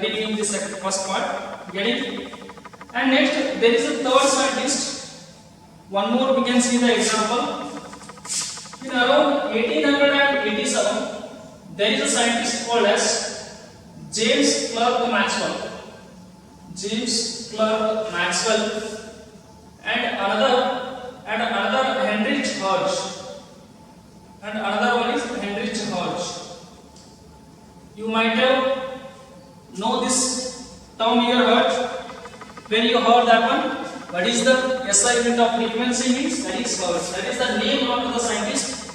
continuing this first part. Getting? And next there is a third scientist. One more we can see the example. In around 1887, there is a scientist called as James Clerk Maxwell. James Clerk Maxwell and another Heinrich Hertz. And another one is Heinrich Hertz. You might have know this term here, Hertz. When you heard that one, what is the SI unit of frequency means? That is Hertz. That is the name of the scientist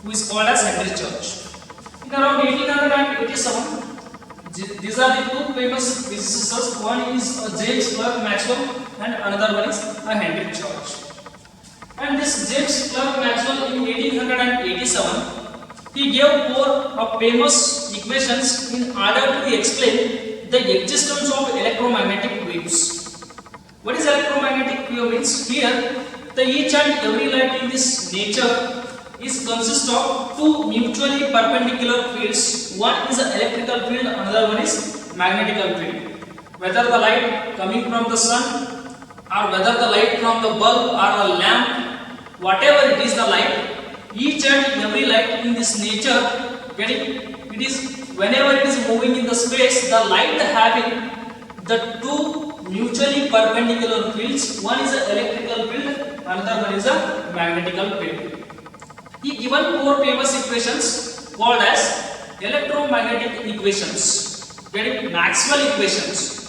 who is called as Heinrich Hertz. In around 1887, these are the two famous physicists. One is James Clerk Maxwell and another one is Heinrich Hertz. And this James Clerk Maxwell in 1887, he gave four of famous equations in order to explain the existence of electromagnetic waves. What is electromagnetic wave means? Here, the each and every light in this nature is consist of two mutually perpendicular fields. One is an electrical field, another one is magnetical field. Whether the light coming from the sun or whether the light from the bulb or a lamp, whatever it is the light, each and every light in this nature, it is whenever it is moving in the space, the light having the two mutually perpendicular fields. One is an electrical field, another one is a magnetical field. He given four famous equations called as electromagnetic equations. Getting? Maxwell equations.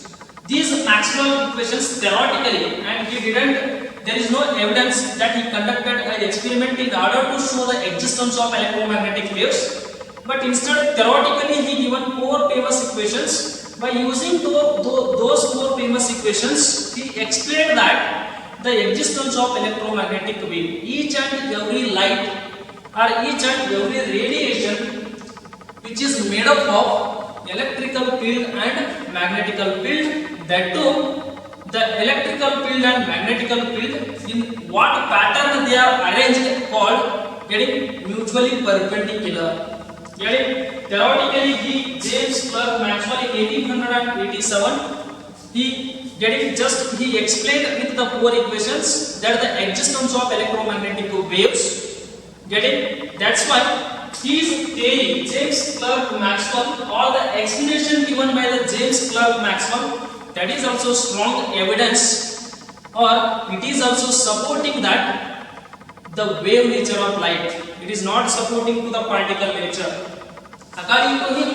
These Maxwell equations theoretically, and there is no evidence that he conducted an experiment in order to show the existence of electromagnetic waves, but instead theoretically he given four famous equations. By using those four famous equations, he explained that the existence of electromagnetic wave, each and every light or each and every radiation which is made up of electrical field and magnetical field, that too the electrical field and magnetical field in what pattern they are arranged called getting mutually perpendicular. Getting? Theoretically, James Clerk Maxwell in 1887, he explained with the four equations that the existence of electromagnetic waves. Getting? That's why his theory, James Clerk Maxwell, or the explanation given by the James Clerk Maxwell, that is also strong evidence, or it is also supporting that the wave nature of light. It is not supporting to the particle nature. According to him,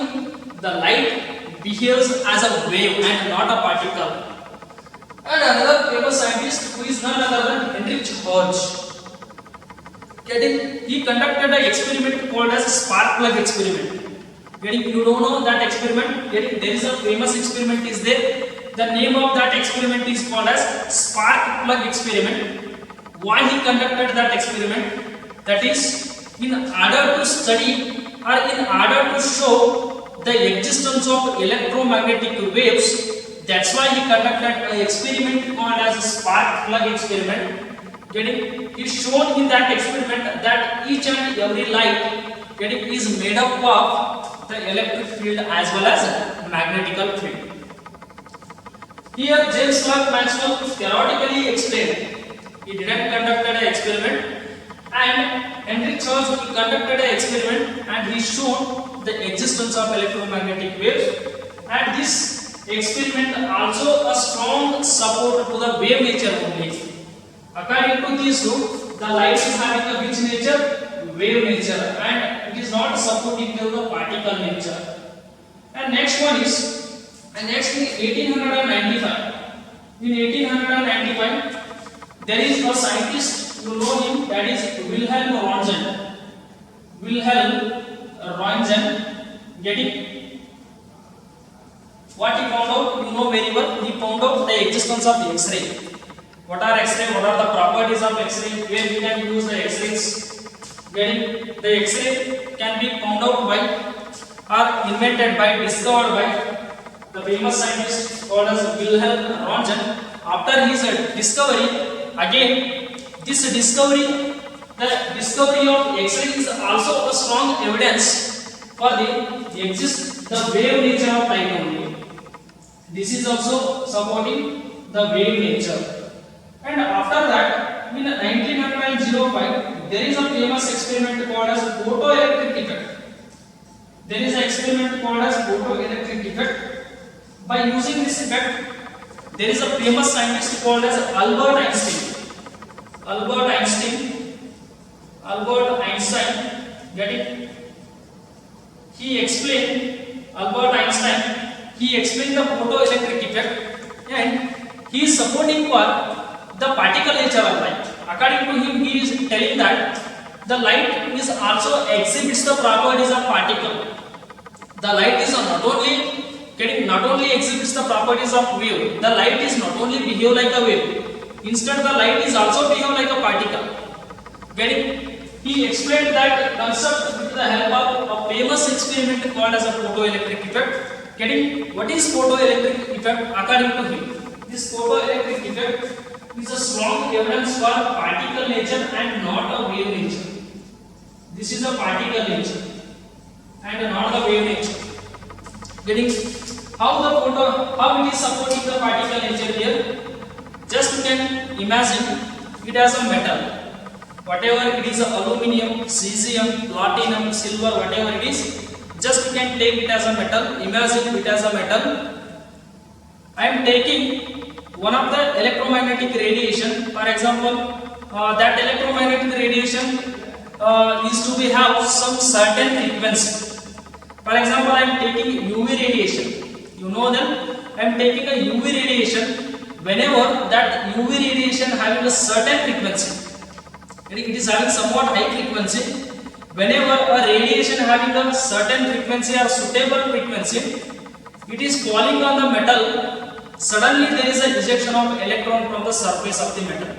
the light behaves as a wave and not a particle. And another famous scientist who is none other than Heinrich Hertz. He conducted an experiment called as spark plug experiment. You don't know that experiment? There is a famous experiment is there. The name of that experiment is called as spark plug experiment. Why he conducted that experiment? That is in order to study or in order to show the existence of electromagnetic waves. That's why he conducted an experiment called as a spark plug experiment. It's shown in that experiment that each and every light is made up of the electric field as well as magnetical field. Here James Clerk Maxwell theoretically explained. He didn't conduct an experiment, and Heinrich Hertz conducted an experiment and he showed the existence of electromagnetic waves, and this experiment also a strong support to the wave nature only. According to these two, the light is having a which nature? Wave nature, and it is not supporting to the particle nature. And next one is, and next in 1895. In 1895, there is a scientist, you know him, that is Wilhelm Röntgen. Wilhelm Röntgen, getting what he found out, you know very well. He found out the existence of X-ray. What are X-ray? What are the properties of X-ray? Where we can use the X-rays? Getting? The X-ray can be found out by or invented by, discovered by the famous scientist called as Wilhelm Röntgen. After his discovery, again this discovery, the discovery of X-ray is also a strong evidence for the wave nature of light only. This is also supporting the wave nature. And after that, in 1905, there is a famous experiment called as photoelectric effect. There is an experiment called as photoelectric effect. By using this effect, there is a famous scientist called as Albert Einstein. Albert Einstein, get it? Albert Einstein, he explained the photoelectric effect, and he is supporting for the particle nature of light. According to him, he is telling that the light is also exhibits the properties of particle. The light is not only exhibits the properties of wave. The light is not only behave like a wave. Instead, the light is also behave like a particle. Getting? He explained that concept with the help of a famous experiment called as a photoelectric effect. Getting? What is photoelectric effect? According to him, this photoelectric effect is a strong evidence for particle nature and not a wave nature. This is a particle nature and not the wave nature. Getting? How it is supporting the particle nature here? Just you can imagine it as a metal. Whatever it is, aluminum, cesium, platinum, silver, whatever it is, just you can take it as a metal. Imagine it as a metal. I am taking one of the electromagnetic radiation. For example, that electromagnetic radiation is to be have some certain frequency. For example, I am taking UV radiation. You know them. I am taking a UV radiation. Whenever that UV radiation having a certain frequency, it is having somewhat high frequency. Whenever a radiation having a certain frequency or suitable frequency, it is falling on the metal. Suddenly there is a ejection of electron from the surface of the metal.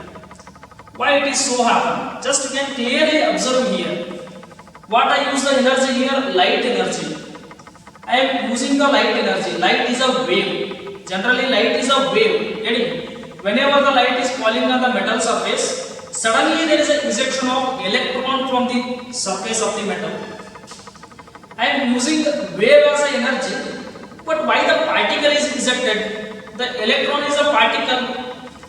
Why it is so happen? Just you can clearly observe here. What I use the energy here? Light energy. I am using the light energy. Light is a wave. Generally, light is a wave. Getting? Whenever the light is falling on the metal surface, suddenly there is an ejection of electron from the surface of the metal. I am using wave as an energy, but why the particle is ejected? The electron is a particle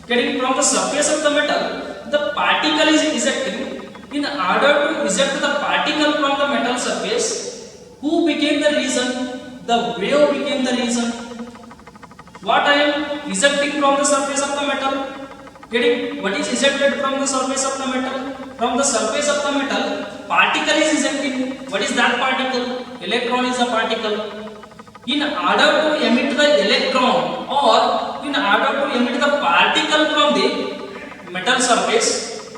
getting from the surface of the metal. The particle is ejecting. In order to eject the particle from the metal surface, who became the reason? The wave became the reason. What I am ejecting from the surface of the metal? Getting? What is ejected from the surface of the metal? From the surface of the metal, particle is ejecting. What is that particle? Electron is a particle. In order to emit the electron or in order to emit the particle from the metal surface,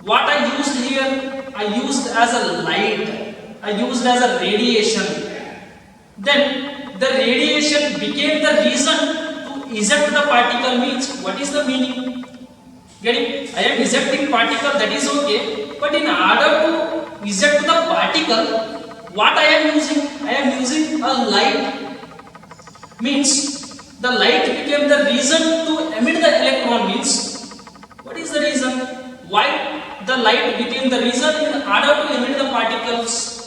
what I used here? I used as a light. I used as a radiation. Then the radiation became the reason to eject the particle. Means what is the meaning? Getting? I am ejecting particle, that is okay, but in order to eject the particle, what I am using? I am using a light. Means the light became the reason to emit the electron. Means what is the reason? Why the light became the reason in order to emit the particles?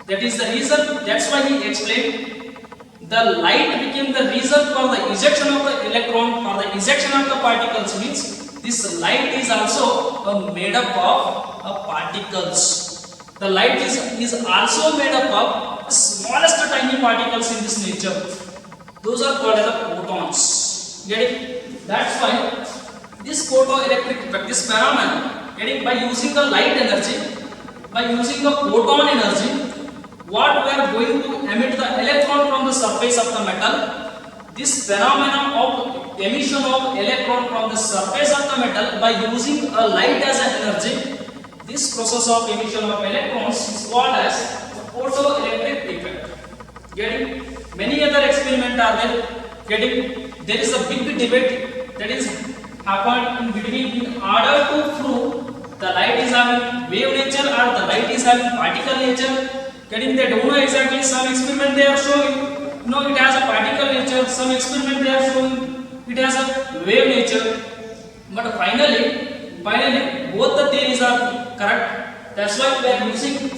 That is the reason. That's why he explained the light became the reason for the ejection of the electron, for the ejection of the particles. Means this light is also made up of particles. The light is also made up of the smallest tiny particles in this nature. Those are called as the photons. Get it? That's why this photoelectric effect, this phenomenon, getting by using the light energy, by using the photon energy, what we are going to emit the electron from the surface of the metal. This phenomenon of emission of electron from the surface of the metal by using a light as an energy, this process of emission of electrons is called as photoelectric effect. Getting? Many other experiments are there. Getting? There is a big debate that is happened in between in order to prove the light is having wave nature or the light is having particle nature. Getting? They don't know exactly. Some experiment they are showing no, it has a particle nature. Some experiment they are showing it has a wave nature. But finally, both the theories are correct. That's why we are using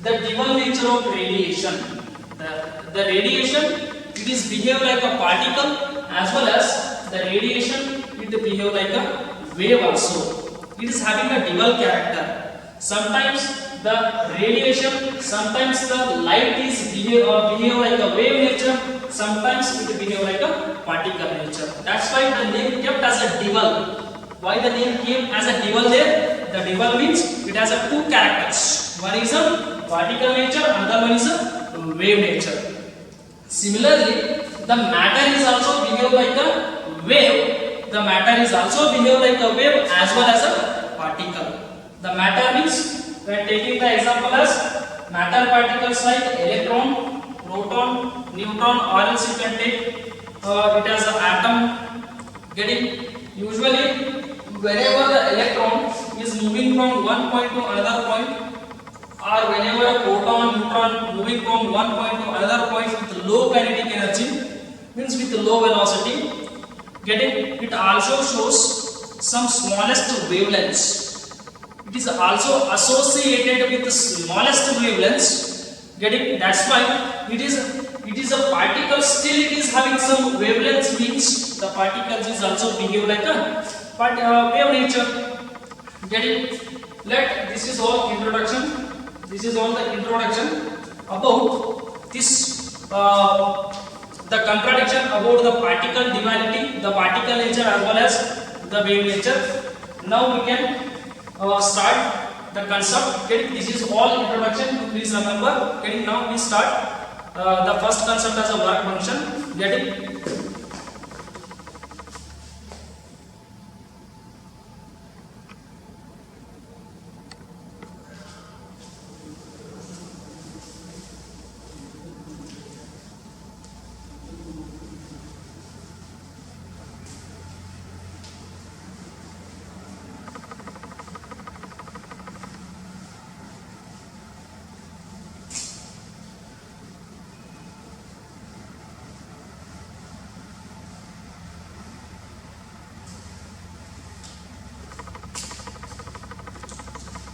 the given nature of radiation. The radiation, it is behave like a particle as well as the radiation, it behave like a wave also. It is having a dual character. Sometimes the radiation, sometimes the light is behave like a wave nature, sometimes it behave like a particle nature. That's why the name kept as a dual. Why the name came as a dual there? The dual means it has a two characters. One is a particle nature, another one is a wave nature. Similarly, the matter is also behave like a wave. The matter is also behave like a wave as well as a particle. The matter means we are taking the example as matter particles like electron, proton, neutron, or else you can take it as an atom. Getting usually whenever the electron is moving from one point to another point, or whenever a proton, neutron moving from one point to another point with low kinetic energy, means with low velocity, getting it also shows some smallest wavelengths. It is also associated with the smallest wavelengths. Getting that's why it is a particle, still it is having some wavelengths, means the particles is also behave like a wave nature. Getting this is all introduction. This is all the introduction about this the contradiction about the particle duality, the particle nature as well as the wave nature. Now we can start the concept. Getting this is all introduction. Please remember. Getting now we start the first concept as a work function. Getting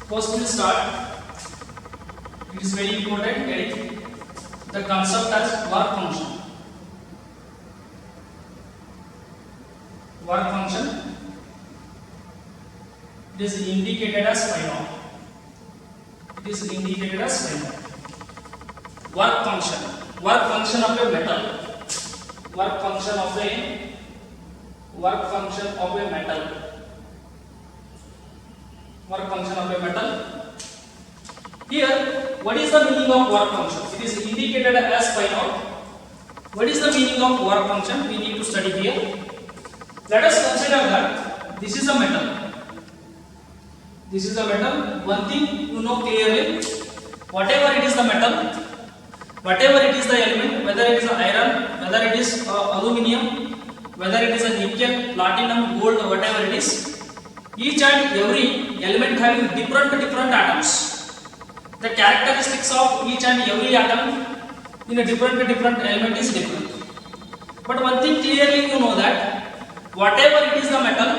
first we will start. It is very important. Getting the concept as work function. Work function. It is indicated as phi naught. It is indicated as phi naught. Work function. Work function of a metal. Work function of a metal. Work function of a metal. Here, what is the meaning of work function? It is indicated as phi naught. What is the meaning of work function? We need to study here. Let us consider that this is a metal. This is a metal. One thing you know clearly, whatever it is the metal, whatever it is the element, whether it is iron, whether it is aluminium, whether it is a nickel, platinum, gold, or whatever it is, each and every element having different atoms. The characteristics of each and every atom in a different element is different. But one thing clearly you know that whatever it is the metal,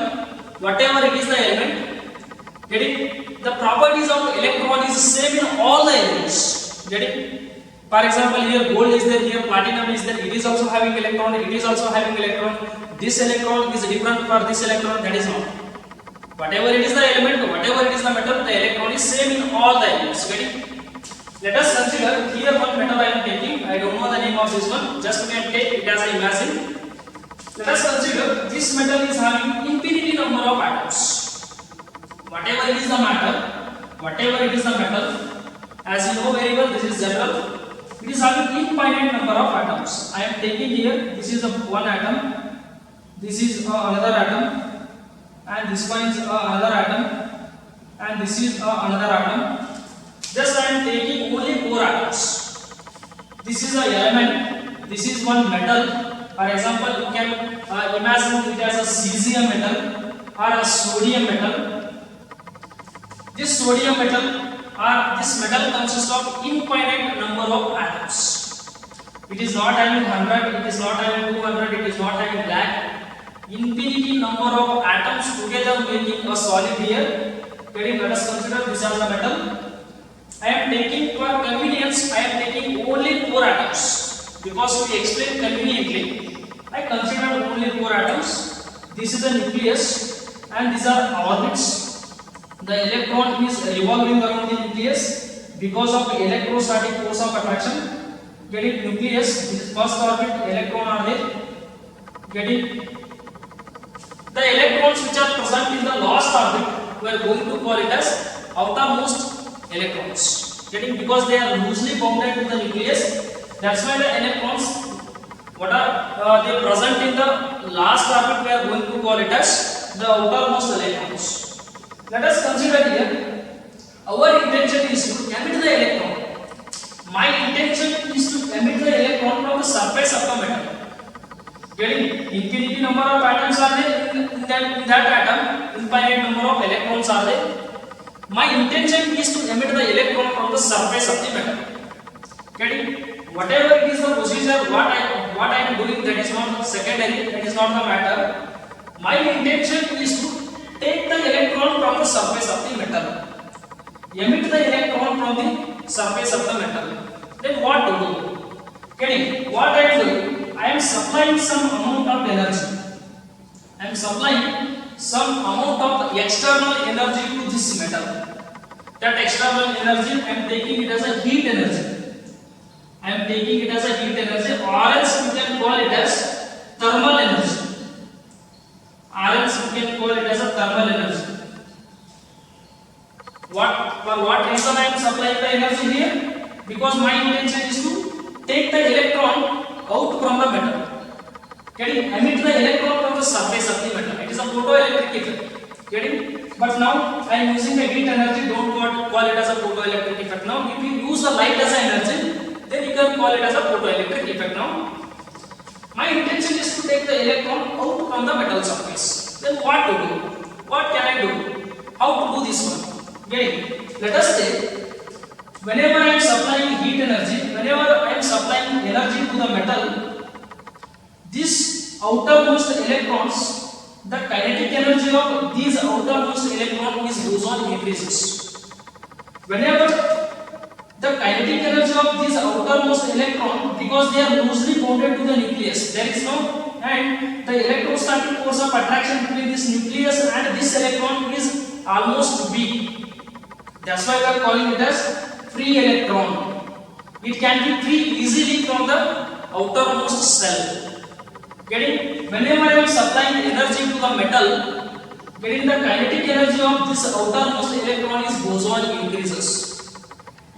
whatever it is the element, getting the properties of electron is same in all the elements. Getting, for example, here gold is there, here platinum is there. It is also having electron. It is also having electron. This electron is different for this electron. That is not. Whatever it is the element, whatever it is the metal, the electron is same in all the elements. Getting? Let us consider here one metal I am taking. I don't know the name of this one. Just we can take it as I imagine. Let us consider this metal is having infinity number of atoms. Whatever it is the matter, whatever it is the metal, as you know very well, this is general. It is having infinite number of atoms. I am taking here. This is one atom. This is another atom. And this one is another atom, and this is another atom. Just I am taking only 4 atoms. This is an element, this is one metal. For example, you can imagine it as a cesium metal or a sodium metal. This sodium metal or this metal consists of infinite number of atoms. It is not having 100, it is not having 200, it is not having lakh. Infinity number of atoms together making a solid here. Let us consider this as the metal. I am taking for convenience, I am taking only 4 atoms because we explain conveniently. I considered only 4 atoms. This is the nucleus and these are orbits. The electron is revolving around the nucleus because of electrostatic force of attraction. Get it? Nucleus, this is first orbit, electron are there. Get it? The electrons which are present in the last orbit, we are going to call it as outermost electrons. Get it? Because they are loosely bounded to the nucleus. That's why the electrons what are they present in the last orbit, we are going to call it as the outermost electrons. Let us consider here, our intention is to emit the electron. My intention is to emit the electron from the surface of the metal. Getting infinity number of atoms are there in that atom, infinite number of electrons are there. My intention is to emit the electron from the surface of the metal. Getting whatever it is the procedure, what I am doing, that is not secondary, that is not the matter. My intention is to take the electron from the surface of the metal, emit the electron from the surface of the metal. Then what to do? Getting what I am doing? I am supplying some amount of energy. I am supplying some amount of external energy to this metal. That external energy I am taking it as a heat energy. I am taking it as a heat energy, or else you can call it as thermal energy. Or else you can call it as a thermal energy. For what reason I am supplying the energy here? Because my intention is to take the electron out from the metal. Getting emit the electron from the surface of the metal. It is a photoelectric effect. Getting? But now I am using a heat energy. Don't call it as a photoelectric effect. Now, if you use the light as an energy, then you can call it as a photoelectric effect. Now, my intention is to take the electron out from the metal surface. Then what to do? What can I do? How to do this one? Getting? Let us say, whenever I am supplying heat energy, whenever I am supplying energy to the metal, this outermost electrons, the kinetic energy of these outermost electrons is boson increases. Whenever the kinetic energy of these outermost electron, because they are loosely bounded to the nucleus, there is no, and the electrostatic force of attraction between this nucleus and this electron is almost weak. That's why we are calling it as free electron. It can be free easily from the outermost cell. Getting? Whenever I am supplying energy to the metal, getting the kinetic energy of this outermost electron is boson increases.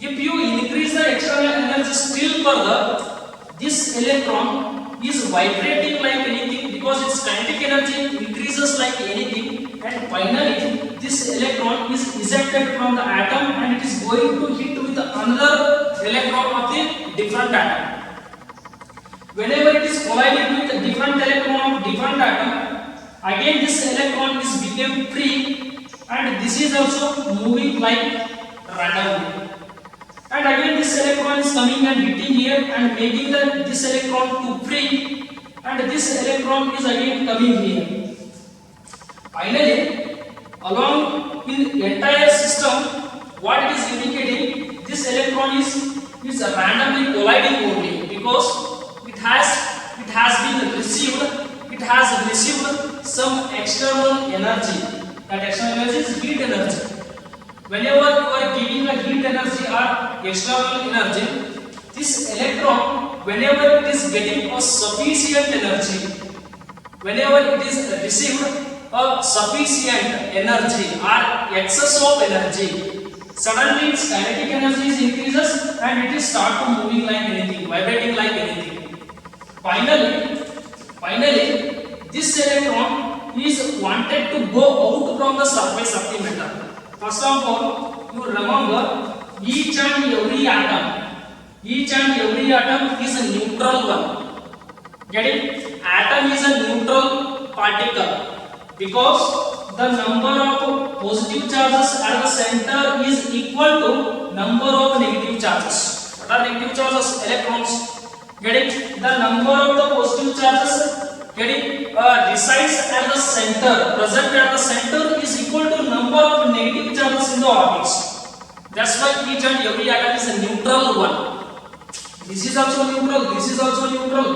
If you increase the external energy still further, this electron is vibrating like anything because its kinetic energy increases like anything, and finally this electron is ejected from the atom and it is going to hit with another electron of the different atom. Whenever it is colliding with a different electron of different atom, again this electron is become free and this is also moving like randomly. And again this electron is coming and hitting here and making this electron to free, and this electron is again coming here. Finally, along in entire system, what it is indicating, this electron is randomly colliding only because it has received some external energy. That external energy is heat energy. Whenever you are giving a heat energy or external energy, this electron, whenever it is getting a sufficient energy, whenever it is received a sufficient energy or excess of energy, suddenly its kinetic energy is increases and it is start to moving like anything, vibrating like anything. Finally, this electron is wanted to go out from the surface of the metal. First of all, you remember each and every atom is a neutral one. Get it? Atom is a neutral particle because the number of positive charges at the center is equal to number of negative charges. What are negative charges? Electrons. Get it? The number of the positive charges resides at the center, present at the center is equal to number of negative charges in the orbits. That's why each and every atom is a neutral one. This is also neutral, this is also neutral.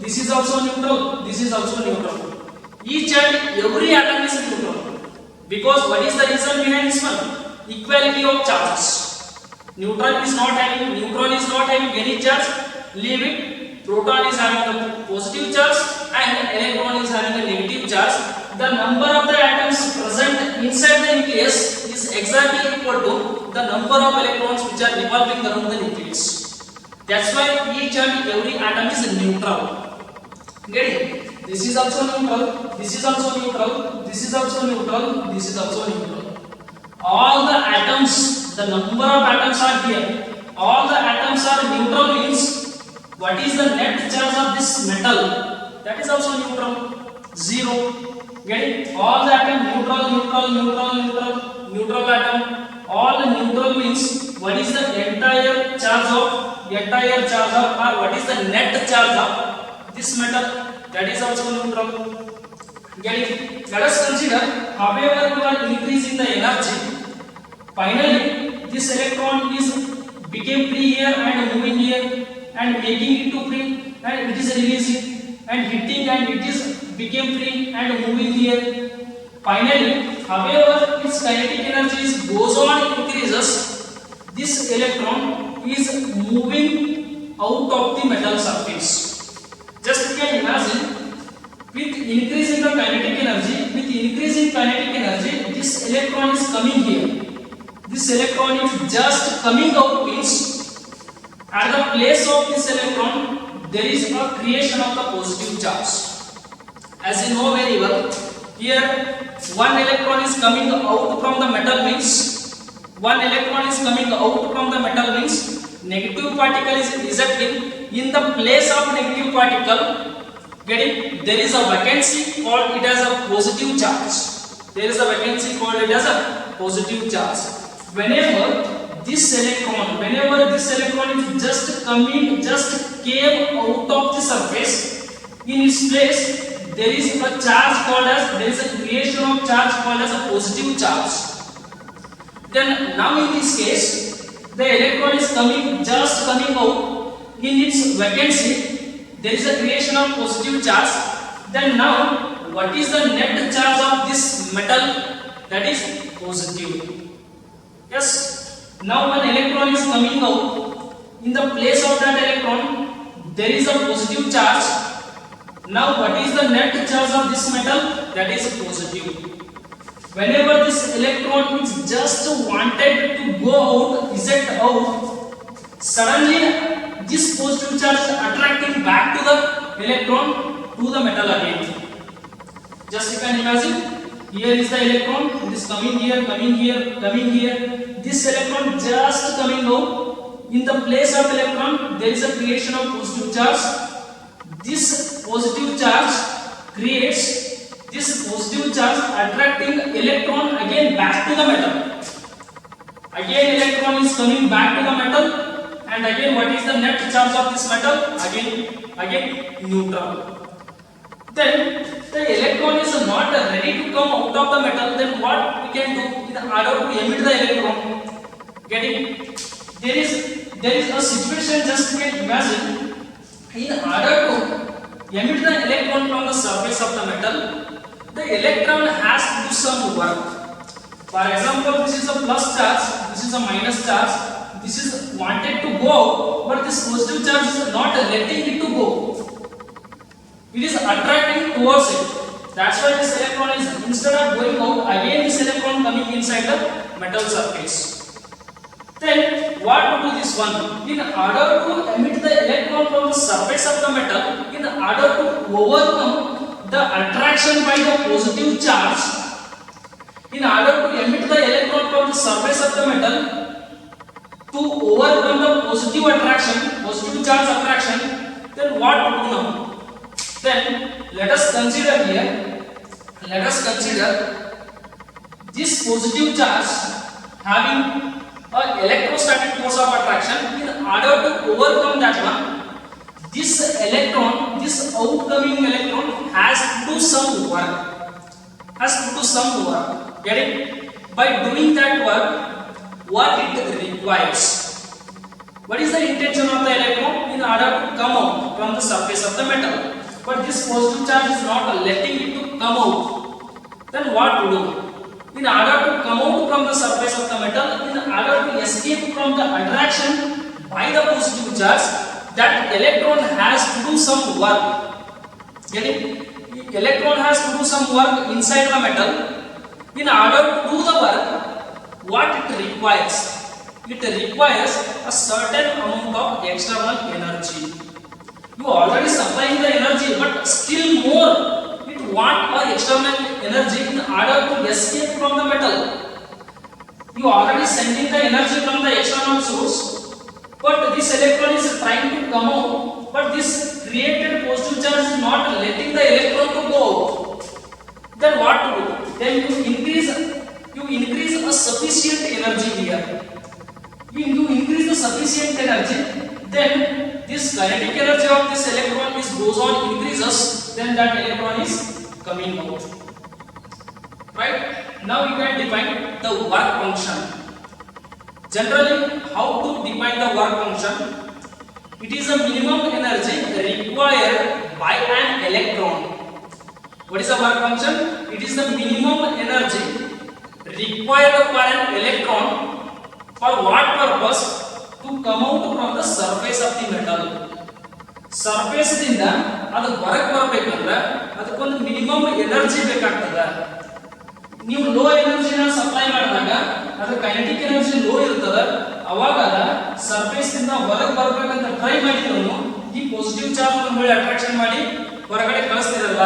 this is also neutral, this is also neutral. Each and every atom is neutral. Because what is the reason behind this one? Equality of charges. Neutron is not having any charge. Leave it. Proton is having a positive charge and electron is having a negative charge. The number of the atoms present inside the nucleus is exactly equal to the number of electrons which are revolving around the nucleus. That's why each and every atom is neutral. Get it? This is also neutral, this is also neutral, this is also neutral, this is also neutral. All the atoms, the number of atoms are here. All the atoms are neutral means what is the net charge of this metal? That is also neutral. 0. Get it? All the atom neutral atom. All neutral means what is the entire charge of or what is the net charge of this metal? That is also neutral. Get it? Let us consider however you are increasing the energy. Finally, this electron became free here and moving here and making it to free, and it is releasing and hitting and it is became free and moving here. Finally, however its kinetic energy goes on increases, this electron is moving out of the metal surface. Just you can imagine, with increasing the kinetic energy, this electron is coming here. This electron is just coming out means at the place of this electron there is a creation of the positive charge. As you know very well, here one electron is coming out from the metal means negative particle is ejecting. In the place of negative particle, there is a vacancy called it as a positive charge. Whenever this electron is just came out of the surface, in its place there is a charge called as, there is a creation of charge called as a positive charge. Then now in this case, the electron is coming out. In its vacancy, there is a creation of positive charge. Then now, what is the net charge of this metal? That is positive. Yes. Now one electron is coming out. In the place of that electron, there is a positive charge. Now what is the net charge of this metal? That is positive. Whenever this electron is just wanted to go out, eject out, suddenly this positive charge is attracting back to the electron to the metal again. Just you can imagine, here is the electron, it is coming here. This electron just coming out. In the place of electron, there is a creation of positive charge. This positive charge creates this positive charge attracting electron again back to the metal. Again electron is coming back to the metal. And again, what is the net charge of this metal? Again neutral. Then the electron is not ready to come out of the metal. Then what we can do in order to emit the electron? There is a situation. Just you can imagine. In order to emit the electron from the surface of the metal, the electron has to do some work. For example, this is a plus charge. This is a minus charge. This is wanted to go, but this positive charge is not letting it to go. It is attracting towards it. That's why this electron is, instead of going out, again this electron coming inside the metal surface. Then what to do this one? In order to emit the electron from the surface of the metal, in order to overcome the attraction by the positive charge, in order to emit the electron from the surface of the metal, to overcome the positive charge attraction, then what to do now? Then let us consider this positive charge having an electrostatic force of attraction. In order to overcome that one, this outcoming electron has to do some work. Get it? By doing that work, what it requires? What is the intention of the electron? In order to come out from the surface of the metal. But this positive charge is not letting it to come out. Then what to do? In order to come out from the surface of the metal, in order to escape from the attraction by the positive charge, that electron has to do some work. Get it? The electron has to do some work inside the metal. In order to do the work, what it requires? It requires a certain amount of external energy. You already supplying the energy, but still more it want a external energy in order to escape from the metal. You already sending the energy from the external source, but this electron is trying to come out, but this created positive charge is not letting the electron to go out. Then what to do? Then you increase a sufficient energy here. You increase the sufficient energy, then this kinetic energy of this electron goes on increases, then that electron is coming out. Right? Now you can define the work function. Generally, how to define the work function? It is a minimum energy required by an electron. What is the work function? It is the minimum energy required for an electron. For what purpose? To come out from the surface of the metal. Surface ದಿಂದ ಅದು ಹೊರಗೆ ಬರಬೇಕಂದ್ರೆ ಅದಕ್ಕೊಂದು minimum energy ಬೇಕಾಗ್ತದೆ. ನೀವು low ಎನರ್ಜಿನ supply ಮಾಡಿದಾಗ ಅದರ kinetic energy low ಇರ್ತದೆ. ಅವಾಗ ಸರ್ಫೇಸ್ ದಿಂದ ಹೊರಗೆ ಬರಬೇಕಂತ ಟ್ರೈ ಮಾಡಿದ್ರು ಈ ಪಾಸಿಟಿವ್ ಚಾರ್ಜ್ ಅನ್ನು ಅಟ್ರಾಕ್ಷನ್ ಮಾಡಿ ಹೊರಗಡೆ ಕಳಿಸ್ತಿರಲ್ಲ.